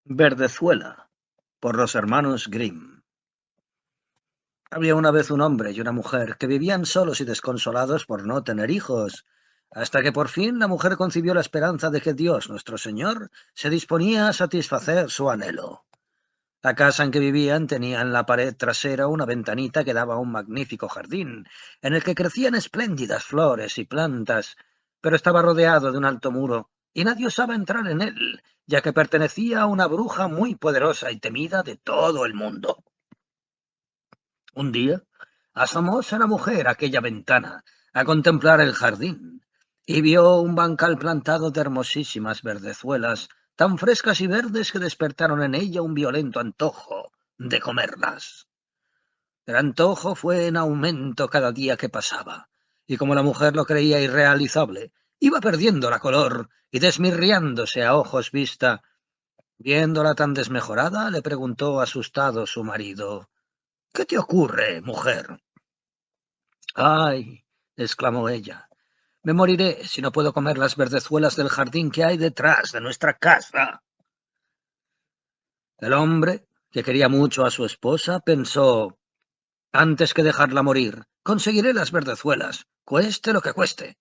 Verdezuela, por los hermanos Grimm. Había una vez un hombre y una mujer que vivían solos y desconsolados por no tener hijos, hasta que por fin la mujer concibió la esperanza de que Dios, nuestro Señor, se disponía a satisfacer su anhelo. La casa en que vivían tenía en la pared trasera una ventanita que daba a un magnífico jardín, en el que crecían espléndidas flores y plantas, pero estaba rodeado de un alto muro, y nadie osaba entrar en él, ya que pertenecía a una bruja muy poderosa y temida de todo el mundo. Un día asomóse la mujer a aquella ventana a contemplar el jardín, y vio un bancal plantado de hermosísimas verdezuelas, tan frescas y verdes que despertaron en ella un violento antojo de comerlas. El antojo fue en aumento cada día que pasaba, y como la mujer lo creía irrealizable, iba perdiendo la color y desmirriándose a ojos vista. Viéndola tan desmejorada, le preguntó asustado su marido: «¿Qué te ocurre, mujer?». «¡Ay!», exclamó ella, «me moriré si no puedo comer las verdezuelas del jardín que hay detrás de nuestra casa». El hombre, que quería mucho a su esposa, pensó: «Antes que dejarla morir, conseguiré las verdezuelas, cueste lo que cueste».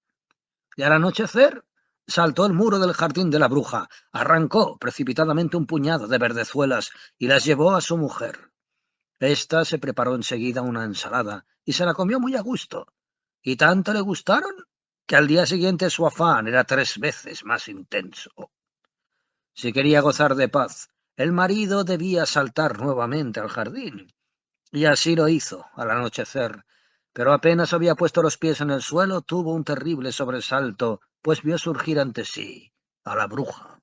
Y al anochecer saltó el muro del jardín de la bruja, arrancó precipitadamente un puñado de verdezuelas y las llevó a su mujer. Esta se preparó enseguida una ensalada y se la comió muy a gusto, y tanto le gustaron que al día siguiente su afán era 3 veces más intenso. Si quería gozar de paz, el marido debía saltar nuevamente al jardín, y así lo hizo al anochecer, pero apenas había puesto los pies en el suelo tuvo un terrible sobresalto, pues vio surgir ante sí a la bruja.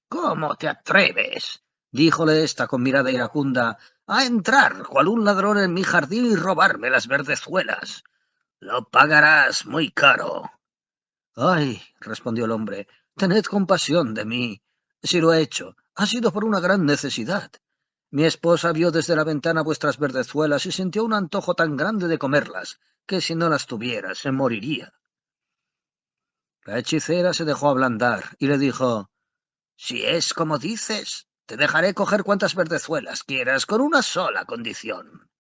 «¿Cómo te atreves?», díjole ésta con mirada iracunda, «a entrar cual un ladrón en mi jardín y robarme las verdezuelas? Lo pagarás muy caro». «Ay», respondió el hombre, «tened compasión de mí. Si lo he hecho, ha sido por una gran necesidad. Mi esposa vio desde la ventana vuestras verdezuelas y sintió un antojo tan grande de comerlas, que si no las tuviera se moriría». La hechicera se dejó ablandar y le dijo: «Si es como dices, te dejaré coger cuantas verdezuelas quieras, con una sola condición.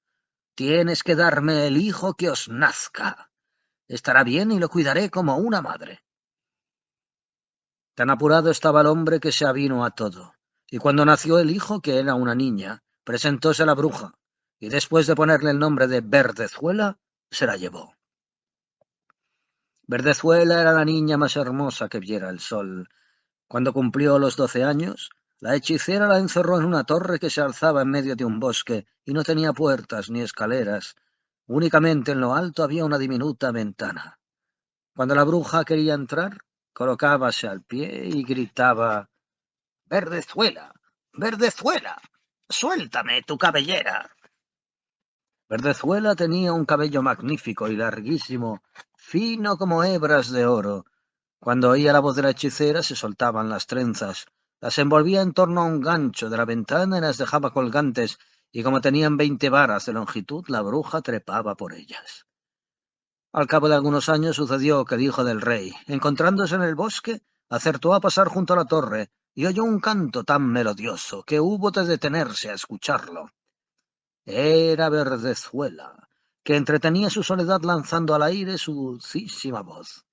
Tienes que darme el hijo que os nazca. Estará bien y lo cuidaré como una madre». Tan apurado estaba el hombre que se avino a todo, y cuando nació el hijo, que era una niña, presentóse la bruja, y después de ponerle el nombre de Verdezuela, se la llevó. Verdezuela era la niña más hermosa que viera el sol. Cuando cumplió los 12 años, la hechicera la encerró en una torre que se alzaba en medio de un bosque y no tenía puertas ni escaleras. Únicamente en lo alto había una diminuta ventana. Cuando la bruja quería entrar, colocábase al pie y gritaba: «Verdezuela, Verdezuela, suéltame tu cabellera». Verdezuela tenía un cabello magnífico y larguísimo, fino como hebras de oro. Cuando oía la voz de la hechicera se soltaban las trenzas, las envolvía en torno a un gancho de la ventana y las dejaba colgantes, y como tenían 20 varas de longitud, la bruja trepaba por ellas. Al cabo de algunos años sucedió que el hijo del rey, encontrándose en el bosque, acertó a pasar junto a la torre y oyó un canto tan melodioso que hubo de detenerse a escucharlo. Era Verdezuela, que entretenía su soledad lanzando al aire su dulcísima voz.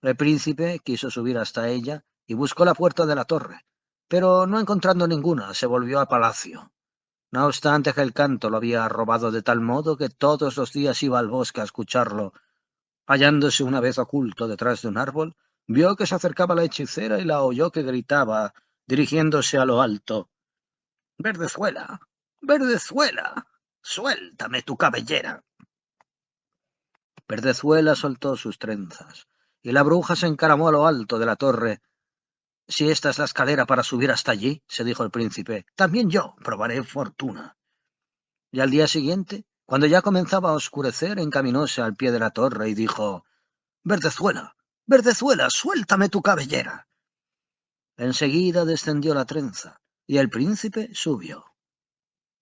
El príncipe quiso subir hasta ella y buscó la puerta de la torre, pero no encontrando ninguna, se volvió a palacio. No obstante que el canto lo había robado de tal modo que todos los días iba al bosque a escucharlo. Hallándose una vez oculto detrás de un árbol, vio que se acercaba la hechicera y la oyó que gritaba, dirigiéndose a lo alto: «Verdezuela, Verdezuela, suéltame tu cabellera». Verdezuela soltó sus trenzas, y la bruja se encaramó a lo alto de la torre. «Si esta es la escalera para subir hasta allí», se dijo el príncipe, «también yo probaré fortuna». Y al día siguiente, cuando ya comenzaba a oscurecer, encaminóse al pie de la torre y dijo: «Verdezuela, Verdezuela, suéltame tu cabellera». Enseguida descendió la trenza, y el príncipe subió.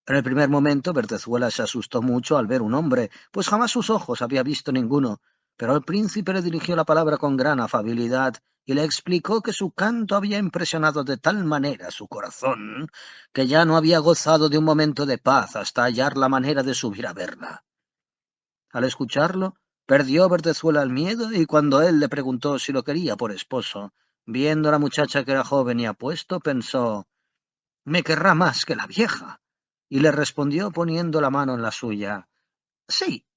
En el primer momento Verdezuela se asustó mucho al ver un hombre, pues jamás sus ojos había visto ninguno, pero el príncipe le dirigió la palabra con gran afabilidad y le explicó que su canto había impresionado de tal manera su corazón que ya no había gozado de un momento de paz hasta hallar la manera de subir a verla. Al escucharlo, perdió Verdezuela el miedo y cuando él le preguntó si lo quería por esposo, viendo a la muchacha que era joven y apuesto, pensó, «Me querrá más que la vieja», y le respondió poniendo la mano en la suya, «Sí,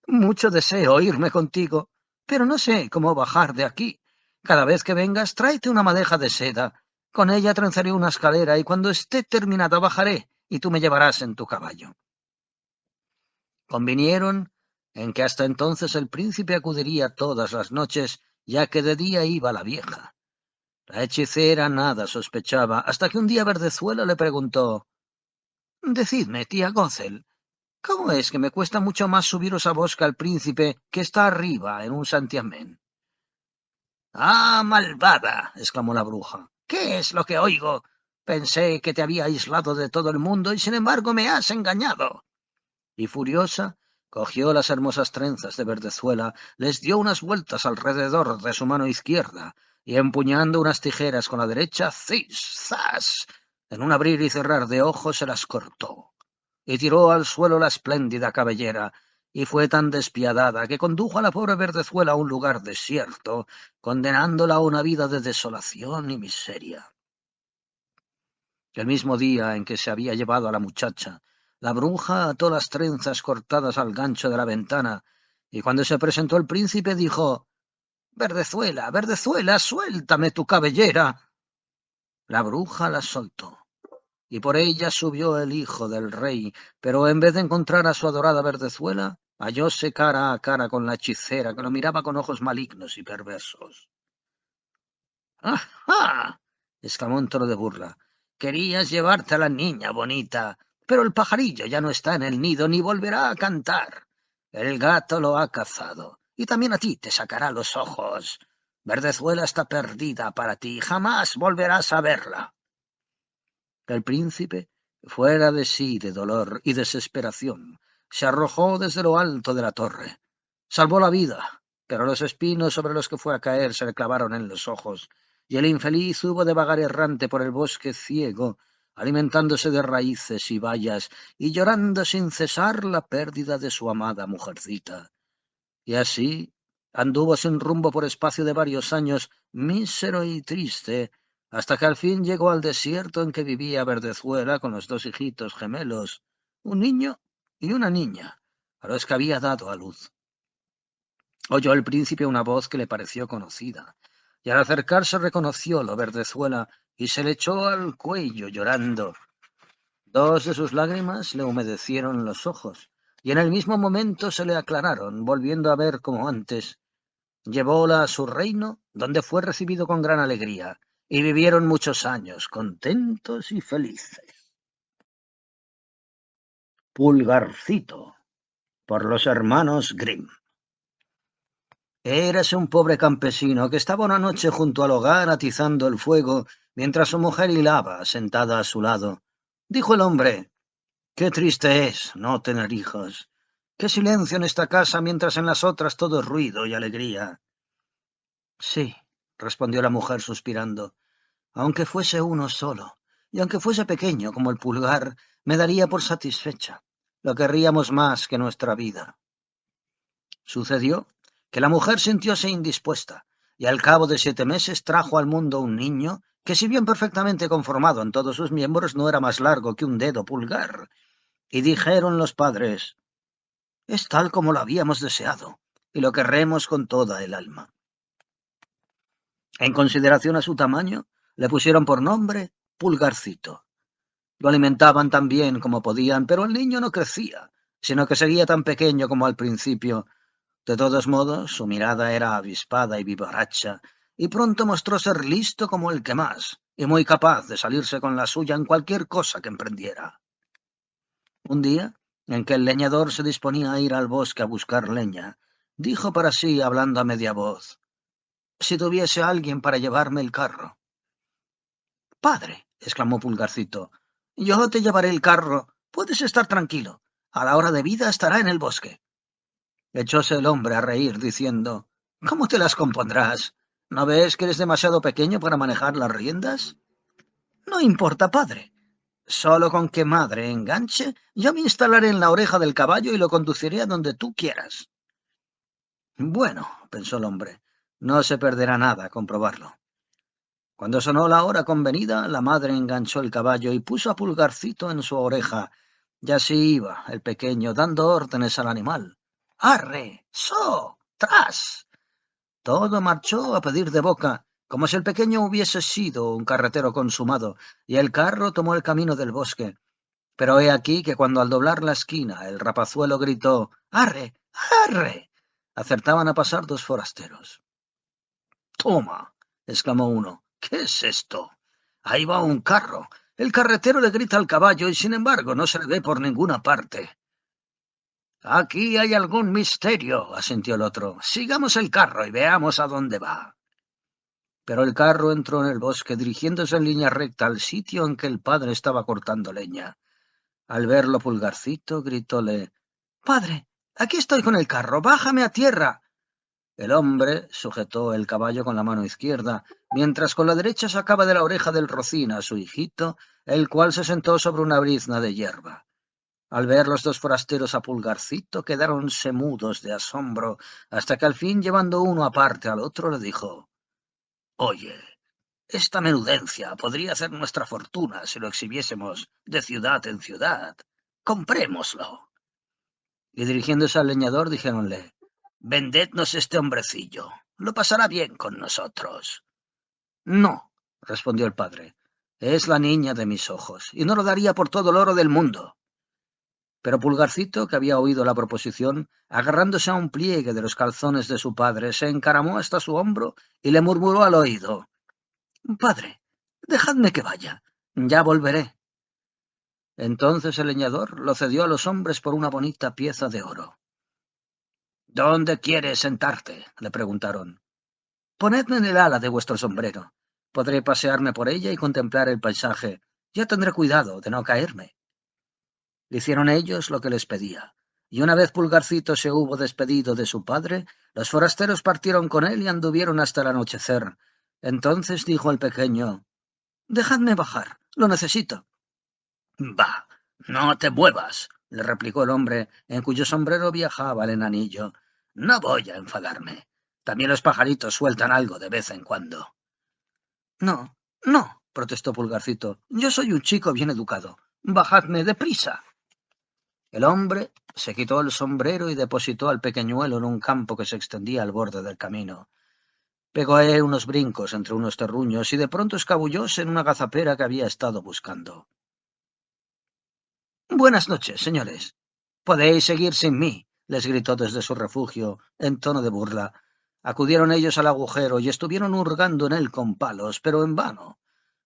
mucho deseo irme contigo, pero no sé cómo bajar de aquí. Cada vez que vengas, tráete una madeja de seda. Con ella trenzaré una escalera y cuando esté terminada bajaré y tú me llevarás en tu caballo». Convinieron en que hasta entonces el príncipe acudiría todas las noches, ya que de día iba la vieja. La hechicera nada sospechaba, hasta que un día Verdezuela le preguntó, «Decidme, tía Gothel, ¿cómo es que me cuesta mucho más subiros a vos que al príncipe que está arriba en un santiamén?» «¡Ah, malvada!», exclamó la bruja. «¿Qué es lo que oigo? Pensé que te había aislado de todo el mundo y sin embargo me has engañado». Y furiosa, cogió las hermosas trenzas de Verdezuela, les dio unas vueltas alrededor de su mano izquierda, y empuñando unas tijeras con la derecha, ¡zis! ¡Zas! En un abrir y cerrar de ojos se las cortó, y tiró al suelo la espléndida cabellera, y fue tan despiadada que condujo a la pobre Verdezuela a un lugar desierto, condenándola a una vida de desolación y miseria. El mismo día en que se había llevado a la muchacha, la bruja ató las trenzas cortadas al gancho de la ventana, y cuando se presentó el príncipe dijo, «Verdezuela, Verdezuela, suéltame tu cabellera». La bruja la soltó, y por ella subió el hijo del rey, pero en vez de encontrar a su adorada Verdezuela, hallóse cara a cara con la hechicera, que lo miraba con ojos malignos y perversos. «¡Ajá!», exclamó en tono de burla. «Querías llevarte a la niña bonita, pero el pajarillo ya no está en el nido ni volverá a cantar. El gato lo ha cazado, y también a ti te sacará los ojos. Verdezuela está perdida para ti, jamás volverás a verla». El príncipe, fuera de sí de dolor y desesperación, se arrojó desde lo alto de la torre. Salvó la vida, pero los espinos sobre los que fue a caer se le clavaron en los ojos, y el infeliz hubo de vagar errante por el bosque ciego, alimentándose de raíces y bayas, y llorando sin cesar la pérdida de su amada mujercita. Y así anduvo sin rumbo por espacio de varios años, mísero y triste, hasta que al fin llegó al desierto en que vivía Verdezuela con los dos hijitos gemelos, un niño y una niña, a los que había dado a luz. Oyó el príncipe una voz que le pareció conocida, y al acercarse reconociólo Verdezuela y se le echó al cuello llorando. Dos de sus lágrimas le humedecieron los ojos, y en el mismo momento se le aclararon, volviendo a ver como antes. Llevóla a su reino, donde fue recibido con gran alegría, y vivieron muchos años, contentos y felices. Pulgarcito, por los hermanos Grimm. Érase un pobre campesino que estaba una noche junto al hogar atizando el fuego, mientras su mujer hilaba, sentada a su lado. Dijo el hombre, «Qué triste es no tener hijos. Qué silencio en esta casa, mientras en las otras todo es ruido y alegría». «Sí», respondió la mujer suspirando, «aunque fuese uno solo, y aunque fuese pequeño como el pulgar, me daría por satisfecha. Lo querríamos más que nuestra vida». Sucedió que la mujer sintióse indispuesta, y al cabo de 7 meses trajo al mundo un niño que, si bien perfectamente conformado en todos sus miembros, no era más largo que un dedo pulgar. Y dijeron los padres, «Es tal como lo habíamos deseado, y lo querremos con toda el alma». En consideración a su tamaño, le pusieron por nombre Pulgarcito. Lo alimentaban tan bien como podían, pero el niño no crecía, sino que seguía tan pequeño como al principio. De todos modos, su mirada era avispada y vivaracha, y pronto mostró ser listo como el que más, y muy capaz de salirse con la suya en cualquier cosa que emprendiera. Un día, en que el leñador se disponía a ir al bosque a buscar leña, dijo para sí, hablando a media voz, «Si tuviese alguien para llevarme el carro». «Padre», exclamó Pulgarcito, «yo te llevaré el carro. Puedes estar tranquilo. A la hora debida estará en el bosque». Echóse el hombre a reír, diciendo, «¿Cómo te las compondrás? ¿No ves que eres demasiado pequeño para manejar las riendas? No importa, padre. Solo con que madre enganche, yo me instalaré en la oreja del caballo y lo conduciré a donde tú quieras. Bueno, pensó el hombre, no se perderá nada comprobarlo. Cuando sonó la hora convenida, la madre enganchó el caballo y puso a Pulgarcito en su oreja. Y así iba el pequeño, dando órdenes al animal. ¡Arre! ¡So! ¡Tras! Todo marchó a pedir de boca, como si el pequeño hubiese sido un carretero consumado, y el carro tomó el camino del bosque. Pero he aquí que cuando al doblar la esquina el rapazuelo gritó ¡Arre! ¡Arre! Acertaban a pasar dos forasteros. ¡Toma! Exclamó uno. ¿Qué es esto? Ahí va un carro. El carretero le grita al caballo y sin embargo no se le ve por ninguna parte. Aquí hay algún misterio, asintió el otro. Sigamos el carro y veamos a dónde va. Pero el carro entró en el bosque, dirigiéndose en línea recta al sitio en que el padre estaba cortando leña. Al verlo Pulgarcito, gritóle: «Padre, aquí estoy con el carro, bájame a tierra». El hombre sujetó el caballo con la mano izquierda, mientras con la derecha sacaba de la oreja del rocín a su hijito, el cual se sentó sobre una brizna de hierba. Al ver los dos forasteros a Pulgarcito, quedáronse mudos de asombro, hasta que al fin, llevando uno aparte al otro, le dijo: «Oye, esta menudencia podría hacer nuestra fortuna si lo exhibiésemos de ciudad en ciudad. Comprémoslo». Y dirigiéndose al leñador, dijéronle: «Vendednos este hombrecillo, lo pasará bien con nosotros». «No», respondió el padre, «es la niña de mis ojos, y no lo daría por todo el oro del mundo». Pero Pulgarcito, que había oído la proposición, agarrándose a un pliegue de los calzones de su padre, se encaramó hasta su hombro y le murmuró al oído: «Padre, dejadme que vaya, ya volveré». Entonces el leñador lo cedió a los hombres por una bonita pieza de oro. «¿Dónde quieres sentarte?», le preguntaron. «Ponedme en el ala de vuestro sombrero. Podré pasearme por ella y contemplar el paisaje. Ya tendré cuidado de no caerme». Hicieron ellos lo que les pedía, y una vez Pulgarcito se hubo despedido de su padre, los forasteros partieron con él y anduvieron hasta el anochecer. Entonces dijo el pequeño: «Dejadme bajar, lo necesito». «Bah, no te muevas», le replicó el hombre, en cuyo sombrero viajaba el enanillo. «No voy a enfadarme. También los pajaritos sueltan algo de vez en cuando». «No, no», protestó Pulgarcito. «Yo soy un chico bien educado. Bajadme deprisa». El hombre se quitó el sombrero y depositó al pequeñuelo en un campo que se extendía al borde del camino. Pegó unos brincos entre unos terruños y de pronto escabullóse en una gazapera que había estado buscando. «Buenas noches, señores. Podéis seguir sin mí», les gritó desde su refugio, en tono de burla. Acudieron ellos al agujero y estuvieron hurgando en él con palos, pero en vano.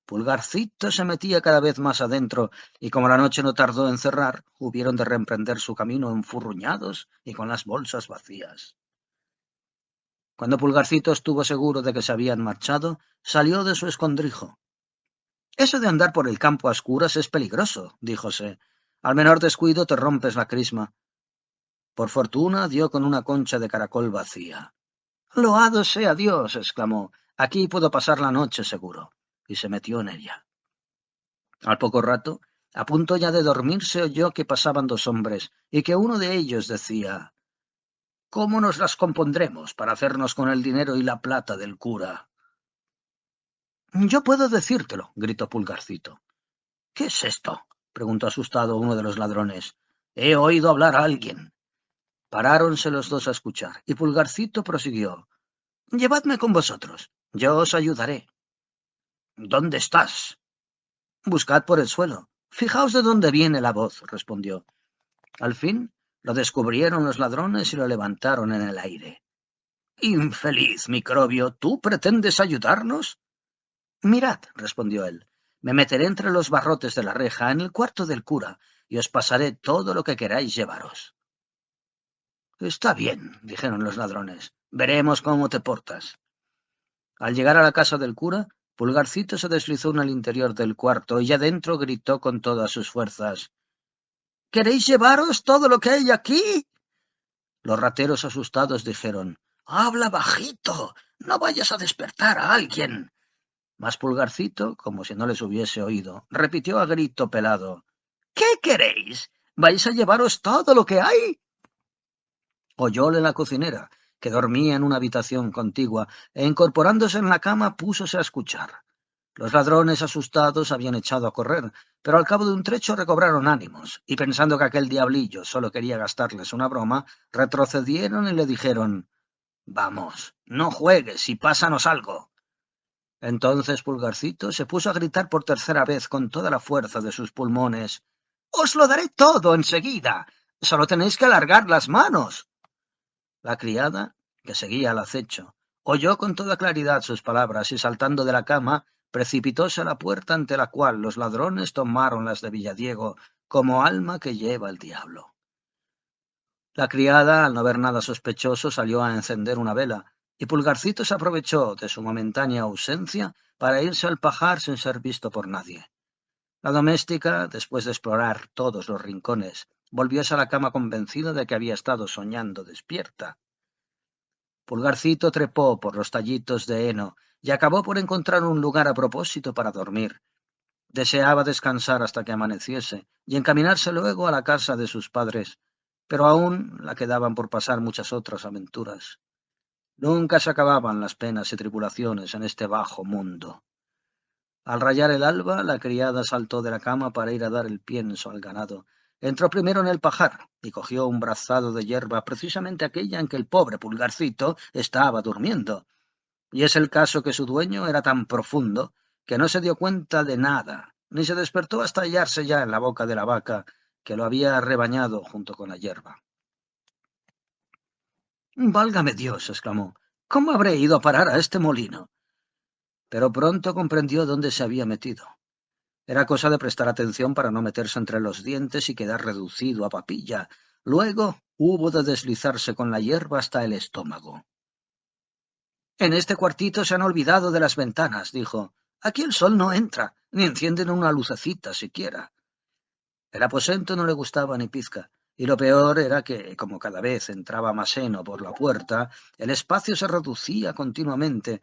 Pulgarcito se metía cada vez más adentro, y como la noche no tardó en cerrar, hubieron de reemprender su camino enfurruñados y con las bolsas vacías. Cuando Pulgarcito estuvo seguro de que se habían marchado, salió de su escondrijo. «Eso de andar por el campo a oscuras es peligroso», díjose. «Al menor descuido te rompes la crisma». Por fortuna dio con una concha de caracol vacía. «Loado sea Dios», exclamó. «Aquí puedo pasar la noche seguro». Y se metió en ella. Al poco rato, a punto ya de dormirse, oyó que pasaban dos hombres, y que uno de ellos decía: «¿Cómo nos las compondremos para hacernos con el dinero y la plata del cura?» «Yo puedo decírtelo», gritó Pulgarcito. «¿Qué es esto?», preguntó asustado uno de los ladrones. «He oído hablar a alguien». Paráronse los dos a escuchar, y Pulgarcito prosiguió: «Llevadme con vosotros, yo os ayudaré». «¿Dónde estás?». «Buscad por el suelo. Fijaos de dónde viene la voz», respondió. Al fin lo descubrieron los ladrones y lo levantaron en el aire. «Infeliz microbio, ¿tú pretendes ayudarnos?». «Mirad», respondió él, «me meteré entre los barrotes de la reja en el cuarto del cura y os pasaré todo lo que queráis llevaros». «Está bien», dijeron los ladrones, «veremos cómo te portas». Al llegar a la casa del cura, Pulgarcito se deslizó en el interior del cuarto y ya dentro gritó con todas sus fuerzas: «¿Queréis llevaros todo lo que hay aquí?». Los rateros asustados dijeron: «Habla bajito, No vayas a despertar a alguien. Mas Pulgarcito, como si no les hubiese oído, repitió a grito pelado: ¿Qué queréis? ¿Vais a llevaros todo lo que hay? Oyóle la cocinera, que dormía en una habitación contigua, e incorporándose en la cama púsose a escuchar. Los ladrones, asustados, habían echado a correr, pero al cabo de un trecho recobraron ánimos, y pensando que aquel diablillo solo quería gastarles una broma, retrocedieron y le dijeron: Vamos, no juegues y pásanos algo. Entonces Pulgarcito se puso a gritar por tercera vez con toda la fuerza de sus pulmones: «¡Os lo daré todo enseguida! Solo tenéis que alargar las manos». La criada, que seguía al acecho, oyó con toda claridad sus palabras y, saltando de la cama, precipitóse a la puerta, ante la cual los ladrones tomaron las de Villadiego como alma que lleva el diablo. La criada, al no ver nada sospechoso, salió a encender una vela, y Pulgarcito se aprovechó de su momentánea ausencia para irse al pajar sin ser visto por nadie. La doméstica, después de explorar todos los rincones, volvióse a la cama convencida de que había estado soñando despierta. Pulgarcito trepó por los tallitos de heno y acabó por encontrar un lugar a propósito para dormir. Deseaba descansar hasta que amaneciese y encaminarse luego a la casa de sus padres, pero aún la quedaban por pasar muchas otras aventuras. Nunca se acababan las penas y tribulaciones en este bajo mundo. Al rayar el alba, la criada saltó de la cama para ir a dar el pienso al ganado. Entró primero en el pajar y cogió un brazado de hierba, precisamente aquella en que el pobre Pulgarcito estaba durmiendo. Y es el caso que su dueño era tan profundo que no se dio cuenta de nada, ni se despertó hasta hallarse ya en la boca de la vaca, que lo había rebañado junto con la hierba. «Válgame Dios», exclamó, «¿cómo habré ido a parar a este molino?». Pero pronto comprendió dónde se había metido. Era cosa de prestar atención para no meterse entre los dientes y quedar reducido a papilla. Luego hubo de deslizarse con la hierba hasta el estómago. «En este cuartito se han olvidado de las ventanas», dijo. «Aquí el sol no entra, ni encienden una lucecita siquiera». El aposento no le gustaba ni pizca, y lo peor era que, como cada vez entraba más heno por la puerta, el espacio se reducía continuamente.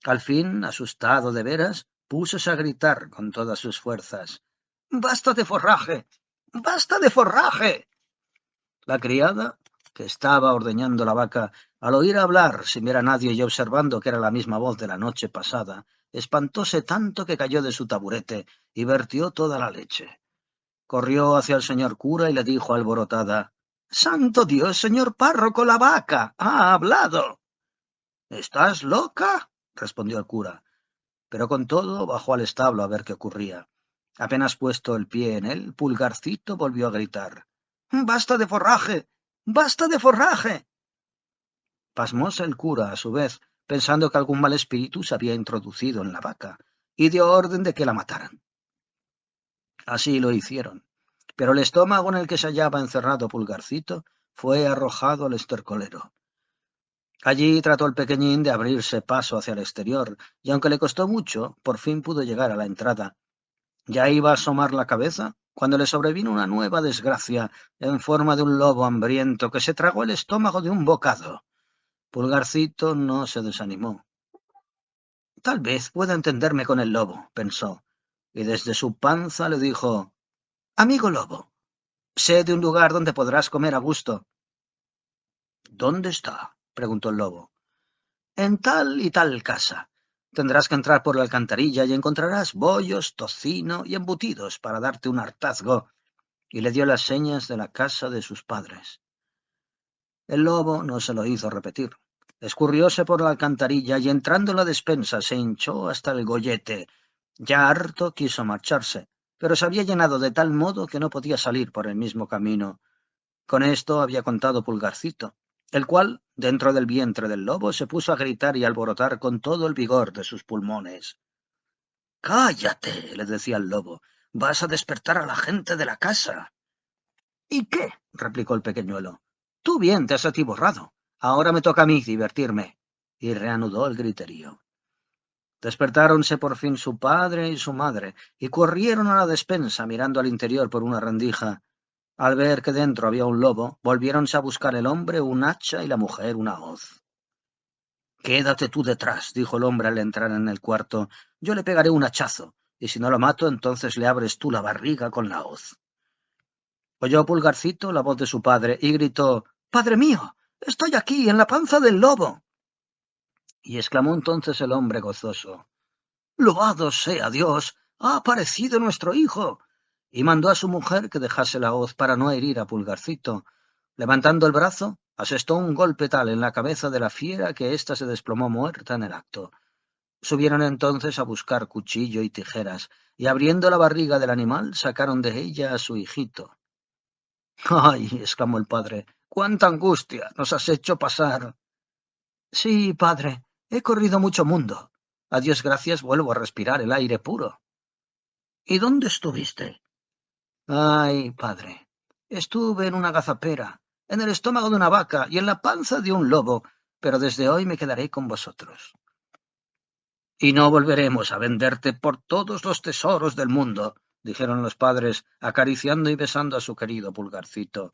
Al fin, asustado de veras, púsose a gritar con todas sus fuerzas: «¡Basta de forraje! ¡Basta de forraje!». La criada, que estaba ordeñando la vaca, al oír hablar sin ver a nadie y observando que era la misma voz de la noche pasada, espantóse tanto que cayó de su taburete y vertió toda la leche. Corrió hacia el señor cura y le dijo alborotada: «¡Santo Dios, señor párroco, la vaca ha hablado!». «¿Estás loca?», respondió el cura, pero con todo bajó al establo a ver qué ocurría. Apenas puesto el pie en él, Pulgarcito volvió a gritar: «¡Basta de forraje! ¡Basta de forraje!». Pasmóse el cura, a su vez, pensando que algún mal espíritu se había introducido en la vaca, y dio orden de que la mataran. Así lo hicieron, pero el estómago en el que se hallaba encerrado Pulgarcito fue arrojado al estercolero. Allí trató el pequeñín de abrirse paso hacia el exterior, y aunque le costó mucho, por fin pudo llegar a la entrada. Ya iba a asomar la cabeza cuando le sobrevino una nueva desgracia en forma de un lobo hambriento que se tragó el estómago de un bocado. Pulgarcito no se desanimó. «Tal vez pueda entenderme con el lobo», pensó, y desde su panza le dijo: «Amigo lobo, sé de un lugar donde podrás comer a gusto». «¿Dónde está?», preguntó el lobo. «En tal y tal casa. Tendrás que entrar por la alcantarilla y encontrarás bollos, tocino y embutidos para darte un hartazgo», y le dio las señas de la casa de sus padres. El lobo no se lo hizo repetir. Escurrióse por la alcantarilla y, entrando en la despensa, se hinchó hasta el gollete. Ya harto quiso marcharse, pero se había llenado de tal modo que no podía salir por el mismo camino. Con esto había contado Pulgarcito, el cual, dentro del vientre del lobo, se puso a gritar y alborotar con todo el vigor de sus pulmones. «¡Cállate!», le decía el lobo, «vas a despertar a la gente de la casa». «¿Y qué?», replicó el pequeñuelo. «Tú bien te has atiborrado. Ahora me toca a mí divertirme». Y reanudó el griterío. Despertáronse por fin su padre y su madre, y corrieron a la despensa mirando al interior por una rendija. Al ver que dentro había un lobo, volviéronse a buscar el hombre un hacha y la mujer una hoz. Quédate tú detrás, dijo el hombre al entrar en el cuarto. Yo le pegaré un hachazo, y si no lo mato, entonces le abres tú la barriga con la hoz. Oyó Pulgarcito la voz de su padre y gritó: «¡Padre mío! ¡Estoy aquí, en la panza del lobo!» Y exclamó entonces el hombre gozoso: «¡Loado sea Dios! ¡Ha aparecido nuestro hijo!» Y mandó a su mujer que dejase la hoz para no herir a Pulgarcito. Levantando el brazo, asestó un golpe tal en la cabeza de la fiera que ésta se desplomó muerta en el acto. Subieron entonces a buscar cuchillo y tijeras, y abriendo la barriga del animal sacaron de ella a su hijito. «¡Ay!», exclamó el padre, «cuánta angustia nos has hecho pasar». «Sí, padre, he corrido mucho mundo. A Dios gracias vuelvo a respirar el aire puro». «¿Y dónde estuviste?» «Ay, padre, estuve en una gazapera, en el estómago de una vaca y en la panza de un lobo, pero desde hoy me quedaré con vosotros. Y no volveremos a venderte por todos los tesoros del mundo», dijeron los padres, acariciando y besando a su querido Pulgarcito.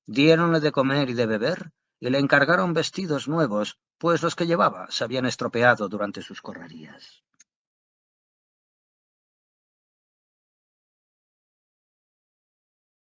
Diéronle de comer y de beber, y le encargaron vestidos nuevos, pues los que llevaba se habían estropeado durante sus correrías.